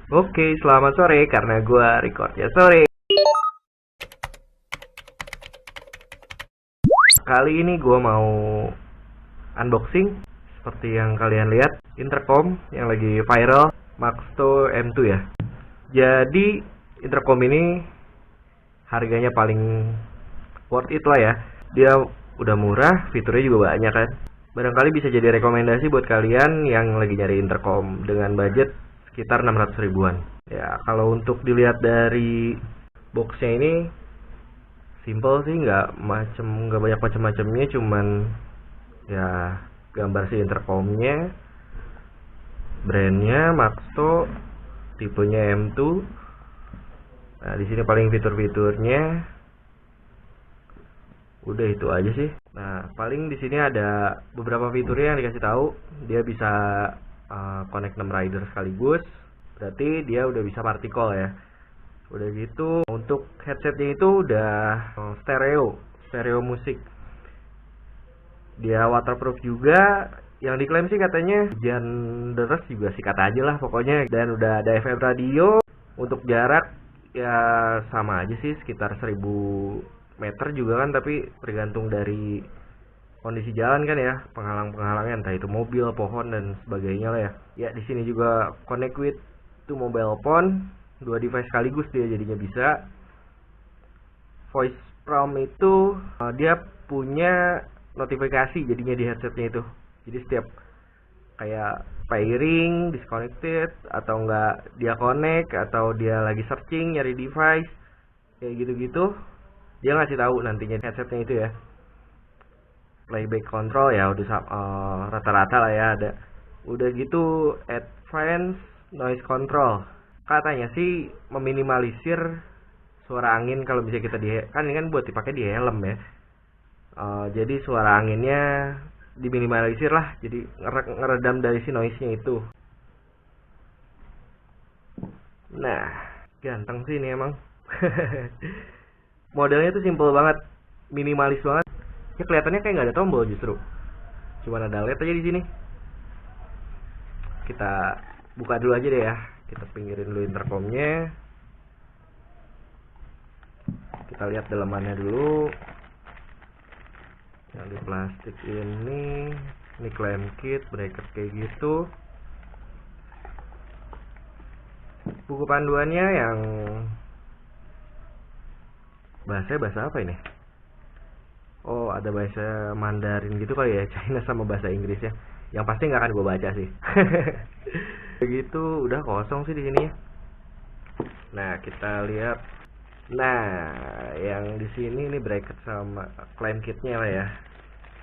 Oke, selamat sore karena gua recordnya sore. Kali ini gua mau unboxing seperti yang kalian lihat, intercom yang lagi viral, Maxto M2 ya. Jadi intercom ini harganya paling worth it lah ya. Dia udah murah, fiturnya juga banyak kan. Barangkali bisa jadi rekomendasi buat kalian yang lagi nyari intercom dengan budget sekitar 600 ribuan. Ya, kalau untuk dilihat dari boxnya ini simple sih, nggak banyak macam-macamnya, cuman ya gambar si intercomnya, brandnya Maxto, tipenya M2. Nah, di sini paling fitur-fiturnya udah itu aja sih. Nah, paling di sini ada beberapa fiturnya yang dikasih tahu. Dia bisa connect 6 rider sekaligus. Berarti dia udah bisa partikel ya. Udah gitu, untuk headsetnya itu udah stereo musik. Dia waterproof juga. Yang diklaim sih katanya hujan deras juga sikat aja lah pokoknya. Dan udah ada FM radio. Untuk jarak ya sama aja sih, sekitar 1000 meter juga kan, tapi tergantung dari kondisi jalan kan ya, penghalang-penghalangnya entah itu mobil, pohon dan sebagainya lah ya. Ya di sini juga connect with to mobile phone, 2 device sekaligus dia jadinya bisa. Voice prompt itu dia punya notifikasi jadinya di headsetnya itu. Jadi setiap kayak pairing, disconnected, atau enggak dia connect, atau dia lagi searching nyari device, kayak gitu-gitu, dia ngasih tahu nantinya headsetnya itu ya. Playback control ya udah rata-rata lah ya ada. Udah gitu advanced noise control. Katanya sih meminimalisir suara angin kalau bisa kita kan ini kan buat dipakai di helm ya. Jadi suara anginnya diminimalisir lah, jadi ngeredam dari si noise-nya itu. Nah, ganteng sih ini emang. Modelnya tuh simple banget, minimalis banget. Ya kelihatannya kayak nggak ada tombol justru. Cuman ada LED aja di sini. Kita buka dulu aja deh ya. Kita pinggirin dulu intercomnya. Kita lihat dalamannya dulu. Yang di plastik ini clamp kit, bracket kayak gitu. Buku panduannya yang bahasa apa ini? Oh, ada bahasa Mandarin gitu kali ya, China sama bahasa Inggris ya. Yang pasti nggak akan gue baca sih. Begitu, udah kosong sih di sini ya. Nah, kita lihat. Nah, yang di sini ini bracket sama clamp kitnya lah ya.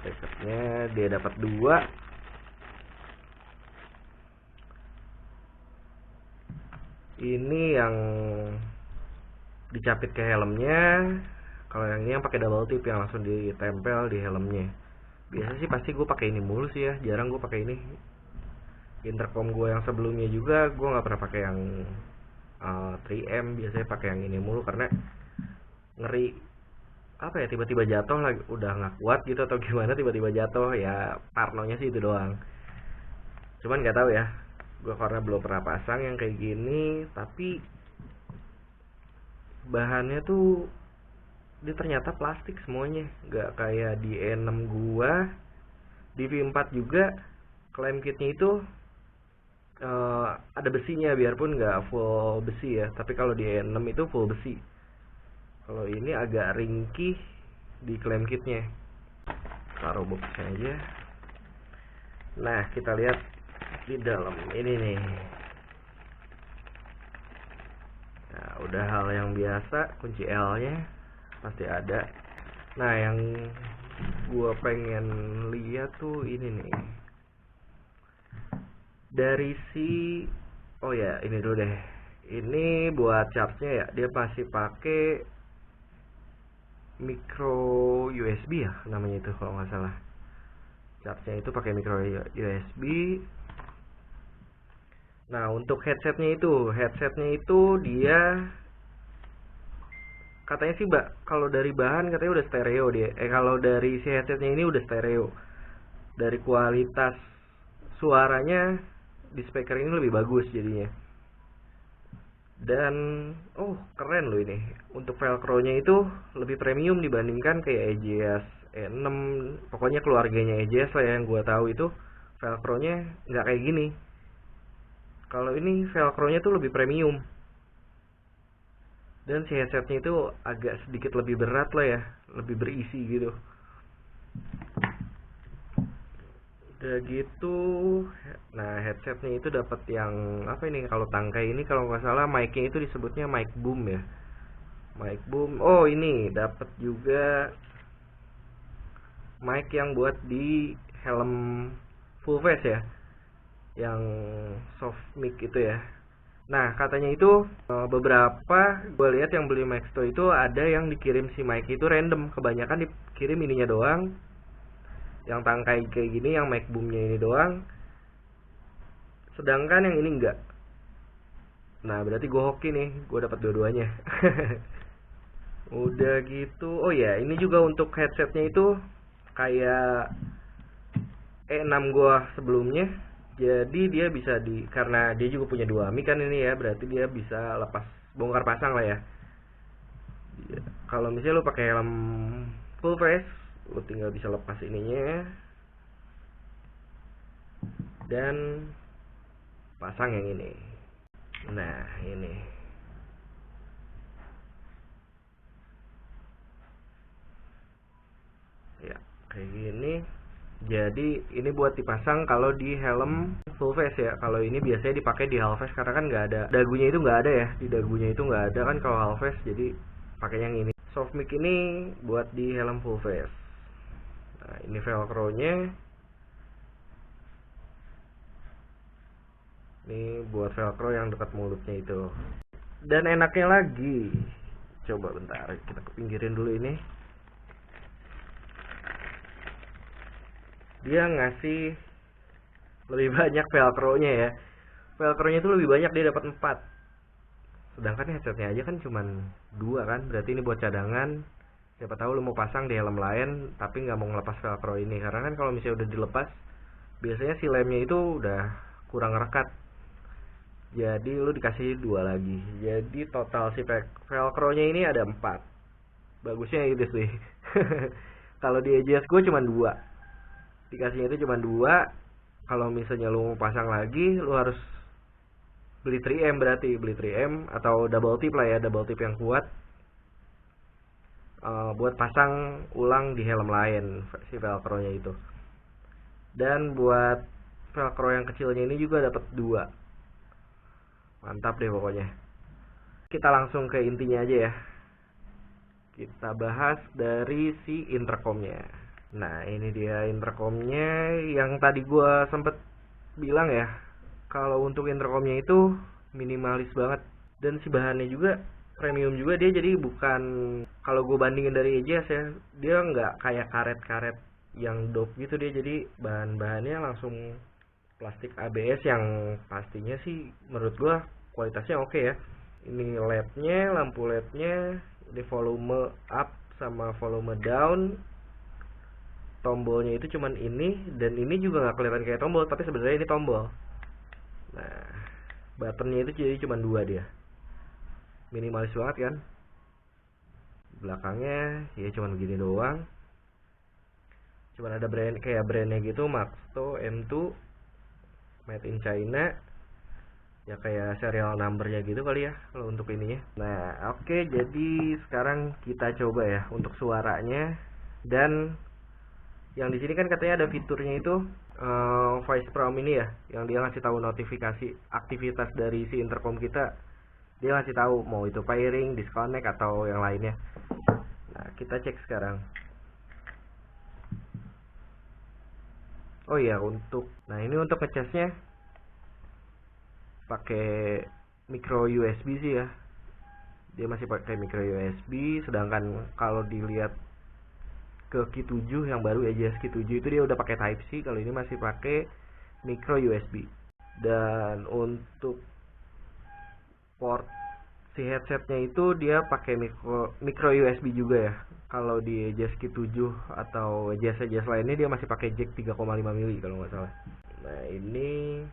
Bracketnya dia dapat 2. Ini yang dicapit ke helmnya. Kalau yang ini yang pakai double tip yang langsung ditempel di helmnya. Biasa sih pasti gue pakai ini mulu sih ya, jarang gue pakai ini. Intercom gue yang sebelumnya juga gue nggak pernah pakai yang 3M, biasanya pakai yang ini mulu karena ngeri apa ya, tiba-tiba jatuh lagi, udah nggak kuat gitu atau gimana, tiba-tiba jatuh ya, parnonya sih itu doang. Cuman nggak tahu ya, gue karena belum pernah pasang yang kayak gini. Tapi bahannya tuh dia ternyata plastik semuanya, nggak kayak di E6 gua. Di V4 juga clamp kitnya itu ada besinya, biarpun nggak full besi ya, tapi kalau di E6 itu full besi. Kalau ini agak ringkih di clamp kitnya. Taruh boxnya aja. Nah, kita lihat di dalam ini nih. Nah, udah hal yang biasa, kunci L-nya pasti ada. Nah, yang gua pengen lihat tuh ini nih. Dari oh ya, ini dulu deh. Ini buat charge-nya ya, dia masih pakai micro USB ya namanya itu kalau nggak salah. Charge-nya itu pakai micro USB. Nah, untuk headsetnya itu dia katanya sih kalau dari bahan katanya udah stereo dia. Kalau dari si headsetnya ini udah stereo. Dari kualitas suaranya di speaker ini lebih bagus jadinya. Dan keren loh ini. Untuk velcro-nya itu lebih premium dibandingkan kayak EJS E6. Pokoknya keluarganya EJS lah yang gua tahu itu velcro-nya nggak kayak gini. Kalau ini velcro-nya tuh lebih premium. Dan si headsetnya itu agak sedikit lebih berat lah ya, lebih berisi gitu. Udah gitu, nah headsetnya itu dapat yang apa ini? Kalau tangkai ini kalau nggak salah mic-nya itu disebutnya mic boom ya. Mic boom. Oh ini dapat juga mic yang buat di helm full face ya, yang soft mic itu ya. Nah katanya itu beberapa gue lihat yang beli Maxto itu ada yang dikirim si mic itu random, kebanyakan dikirim ininya doang, yang tangkai kayak gini, yang mic boomnya ini doang, sedangkan yang ini enggak. Nah berarti gue hoki nih, gue dapat dua-duanya. Udah gitu, oh ya ini juga untuk headsetnya itu kayak E6 gue sebelumnya. Jadi dia bisa karena dia juga punya dua mic kan ini ya, berarti dia bisa lepas bongkar pasang lah ya. Kalau misalnya lu pakai helm full face, lu tinggal bisa lepas ininya dan pasang yang ini. Nah ini ya kayak gini. Jadi ini buat dipasang kalau di helm full face ya. Kalau ini biasanya dipakai di half face karena kan nggak ada dagunya, itu nggak ada ya, di dagunya itu nggak ada kan kalau half face, jadi pakai yang ini. Soft mic ini buat di helm full face. Nah ini velcro-nya. Ini buat velcro yang dekat mulutnya itu. Dan enaknya lagi, coba bentar kita pinggirin dulu ini. Dia ngasih lebih banyak velcro-nya ya. Velcro-nya itu lebih banyak, dia dapat 4. Sedangkan headsetnya aja kan cuman 2 kan. Berarti ini buat cadangan. Siapa tahu lu mau pasang di helm lain tapi nggak mau ngelepas velcro ini. Karena kan kalau misalnya udah dilepas, biasanya si lemnya itu udah kurang rekat. Jadi lu dikasih 2 lagi. Jadi total si velcro-nya ini ada 4. Bagusnya itu sih. Kalau di EJS gue cuma 2. Dikasihnya itu cuma 2. Kalau misalnya lu mau pasang lagi, lu harus beli 3M, berarti beli 3M atau double tip lah ya, double tip yang kuat buat pasang ulang di helm lain si velcro-nya itu. Dan buat velcro yang kecilnya ini juga dapat 2. Mantap deh pokoknya. Kita langsung ke intinya aja ya. Kita bahas dari si intercomnya. Nah ini dia intercomnya yang tadi gua sempet bilang ya, kalau untuk intercomnya itu minimalis banget. Dan si bahannya juga premium juga, dia jadi bukan, kalau gue bandingin dari EJS ya, dia nggak kayak karet-karet yang dope gitu. Dia jadi bahan-bahannya langsung plastik ABS yang pastinya sih menurut gue kualitasnya oke ya. Ini LED-nya, lampu LED-nya, ini volume up sama volume down. Tombolnya itu cuman ini, dan ini juga nggak kelihatan kayak tombol tapi sebenarnya ini tombol. Nah buttonnya itu jadi cuman 2 dia, minimalis banget kan. Belakangnya ya cuman begini doang, cuman ada brand kayak brandnya gitu, Maxto M2 made in China ya, kayak serial numbernya gitu kali ya kalau untuk ininya. Nah oke, jadi sekarang kita coba ya untuk suaranya. Dan yang di sini kan katanya ada fiturnya itu voice prompt ini ya, yang dia ngasih tahu notifikasi aktivitas dari si intercom kita. Dia ngasih tahu mau itu pairing, disconnect atau yang lainnya. Nah kita cek sekarang. Oh iya, nah ini untuk ngecasnya pakai micro USB sih ya. Dia masih pakai micro USB, sedangkan kalau dilihat ke Q7 yang baru EJS Q7 itu dia udah pakai Type C. Kalau ini masih pakai micro USB. Dan untuk port si headsetnya itu dia pakai micro USB juga ya. Kalau di EJS Q7 atau EJS lainnya dia masih pakai jack 3,5 mili kalau nggak salah. Nah ini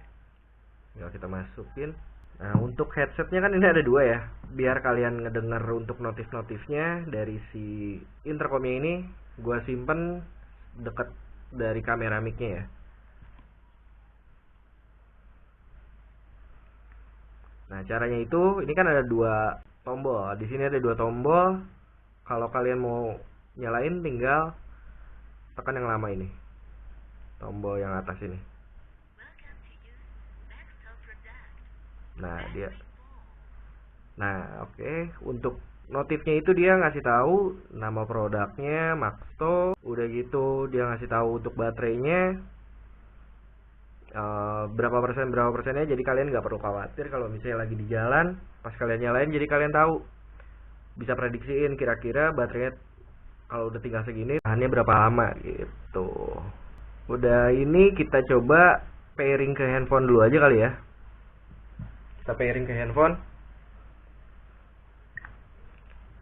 tinggal kita masukin. Nah, untuk headsetnya kan ini ada dua ya. Biar kalian ngedenger untuk notif-notifnya dari si intercomnya ini, gua simpen deket dari kamera mic-nya ya. Nah, caranya itu, ini kan ada dua tombol. Di sini ada dua tombol. Kalau kalian mau nyalain, tinggal tekan yang lama ini, tombol yang atas ini. Nah, oke. Untuk notifnya itu dia ngasih tahu nama produknya Maxto. Udah gitu dia ngasih tahu untuk baterainya berapa persennya. Jadi kalian nggak perlu khawatir kalau misalnya lagi di jalan pas kalian nyalain. Jadi kalian tahu, bisa prediksiin kira-kira baterainya kalau udah tinggal segini tahannya berapa lama gitu. Udah, ini kita coba pairing ke handphone dulu aja kali ya. Kita pairing ke handphone.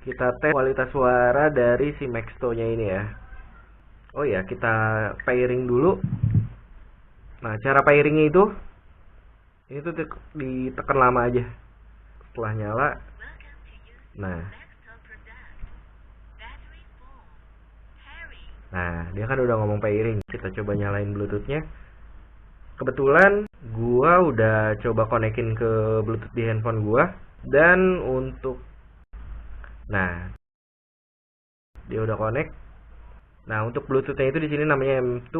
Kita tes kualitas suara dari si Maxto-nya ini ya. Oh ya, kita pairing dulu. Nah, cara pairingnya itu, ini tuh ditekan lama aja. Setelah nyala, nah dia kan udah ngomong pairing. Kita coba nyalain Bluetooth-nya. Kebetulan gua udah coba konekin ke Bluetooth di handphone gua, dan untuk dia udah connect. Nah, untuk Bluetooth-nya itu di sini namanya M2,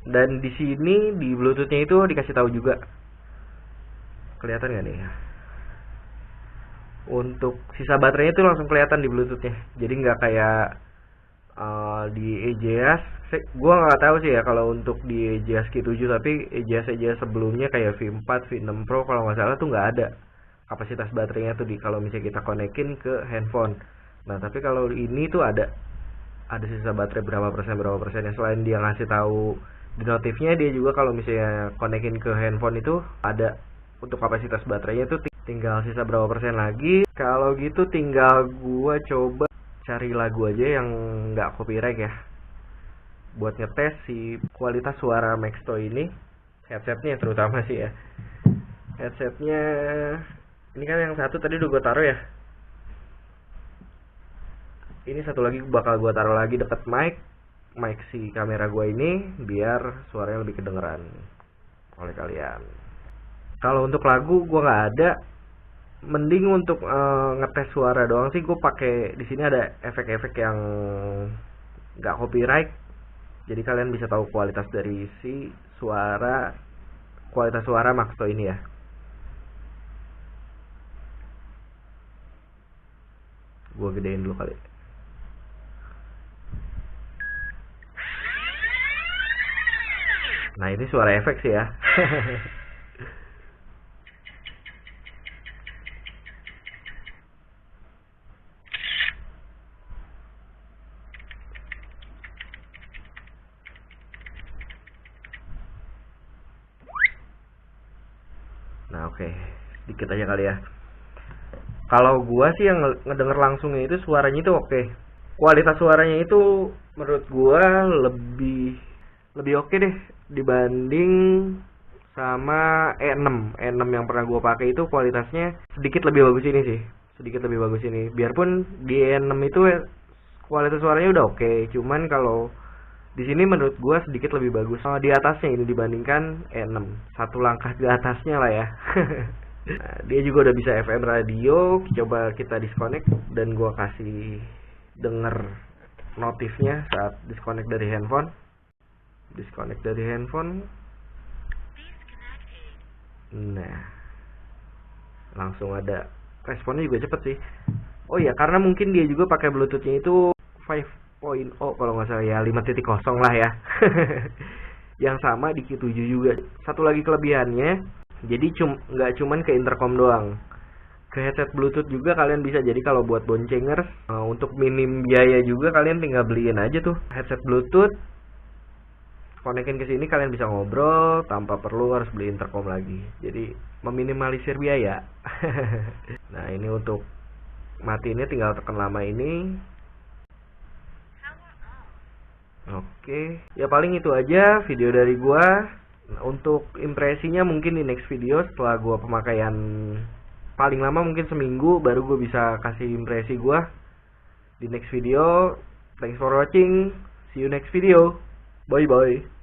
dan di sini di Bluetooth-nya itu dikasih tahu juga. Kelihatan nggak nih? Untuk sisa baterainya itu langsung kelihatan di Bluetooth-nya. Jadi nggak kayak di EJS. Gua nggak tahu sih ya kalau untuk di EJS Q7, tapi EJS sebelumnya kayak V4, V6 Pro kalau nggak salah tuh nggak ada kapasitas baterainya tuh kalau misalnya kita konekin ke handphone. Nah, tapi kalau ini tuh ada sisa baterai berapa persennya. Selain dia ngasih tahu di notifnya, dia juga kalau misalnya konekin ke handphone itu ada untuk kapasitas baterainya tuh tinggal sisa berapa persen lagi. Kalau gitu tinggal gua coba cari lagu aja yang nggak copyright ya, buat ngetes si kualitas suara Maxto ini. Headsetnya terutama sih ya. Headsetnya ini kan yang satu tadi udah gue taruh ya. Ini satu lagi bakal gue taruh lagi deket mic si kamera gue ini, biar suaranya lebih kedengeran oleh kalian. Kalau untuk lagu gue nggak ada. Mending untuk ngetes suara doang sih gue pakai di sini ada efek-efek yang nggak copyright. Jadi kalian bisa tahu kualitas dari si kualitas suara Maxto ini ya. Gue gedein dulu kali. Nah, ini suara efek sih ya. Nah, oke. Sedikit aja kali ya. Kalau gua sih yang ngedenger langsungnya itu suaranya itu oke. Kualitas suaranya itu menurut gua lebih oke deh dibanding sama E6 yang pernah gua pakai. Itu kualitasnya sedikit lebih bagus ini sih. Biarpun di E6 itu kualitas suaranya udah oke, cuman kalau di sini menurut gua sedikit lebih bagus di atasnya ini dibandingkan E6. Satu langkah di atasnya lah ya. Nah, dia juga udah bisa FM radio. Coba kita disconnect dan gua kasih denger notifnya saat disconnect dari handphone. Nah, langsung ada responnya juga cepet sih. Oh iya, karena mungkin dia juga pakai Bluetooth-nya itu 5.0 kalau nggak salah ya, 5.0 lah ya. Yang sama di Q7 juga. Satu lagi kelebihannya, jadi nggak cuman ke intercom doang, ke headset Bluetooth juga kalian bisa. Jadi kalau buat boncengers, untuk minim biaya juga kalian tinggal beliin aja tuh headset Bluetooth, konekin ke sini, kalian bisa ngobrol tanpa perlu harus beli intercom lagi. Jadi meminimalisir biaya. Nah, ini untuk matiinnya tinggal tekan lama ini. Oke, ya paling itu aja video dari gua. Nah, untuk impresinya mungkin di next video setelah gue pemakaian paling lama mungkin seminggu baru gue bisa kasih impresi gue di next video. Thanks for watching. See you next video. Bye bye.